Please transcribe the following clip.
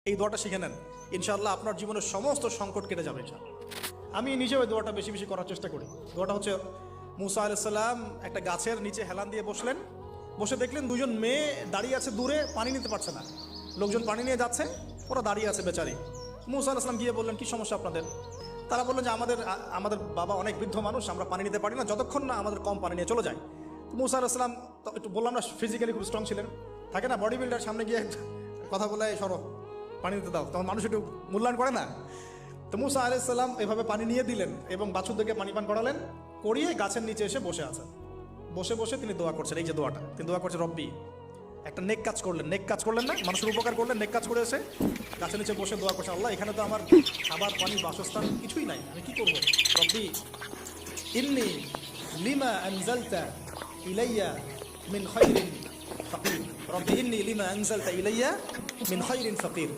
এই দোয়াটা শিখে নেন, ইনশাআল্লাহ আপনার জীবনের সমস্ত সংকট কেটে যাবে। আমি নিজেও এই দোয়াটা বেশি বেশি করার চেষ্টা করি। দোয়াটা হচ্ছে, মুসা আলাইহিস সালাম একটা গাছের নিচে হেলান দিয়ে বসলেন, বসে দেখলেন দুজন মেয়ে দাঁড়িয়ে আছে দূরে, পানি নিতে পারছে না, লোকজন পানি নিয়ে যাচ্ছে, ওরা দাঁড়িয়ে আছে বেচারি। মুসা আলাইহিস সালাম গিয়ে বললেন, কি সমস্যা আপনাদের? তারা বললেন যে আমাদের বাবা অনেক বৃদ্ধ মানুষ, আমরা পানি নিতে পারি না যতক্ষণ না আমাদের কম পানি নিয়ে চলে যায়। মুসা আলাইহিস সালাম একটু বললাম না, ফিজিক্যালি খুব স্ট্রং ছিলেন, থাকে না বডি বিল্ডার, সামনে গিয়ে কথা বলে সরো পানি দিতে দাও, তখন মানুষ একটু মূল্যায়ন করে না। তো মুসা আলাইহিস সালাম এভাবে পানি নিয়ে দিলেন এবং বাছুরদেরকে পানি পান করালেন, করিয়ে গাছের নিচে এসে বসে আছেন। বসে বসে তিনি দোয়া করছেন, এই যে দোয়াটা তিনি দোয়া করছেন, রব্বি, একটা নেক কাজ করলেন, নেক কাজ করলেন না, মানুষের উপকার করলেন, নেক কাজ করে এসে গাছের নিচে বসে দোয়া করছেন, আল্লাহ এখানে তো আমার খাবার পানি বাসস্থান কিছুই নাই, আমি কি করবো? রব্বি ইন্নি লিমা আনজালতা ইলাইয়া মিন খাইরিন ফাকির, রব্বি ইন্নি লিমা আনজালতা ইলাইয়া মিন খাইরিন ফাকির।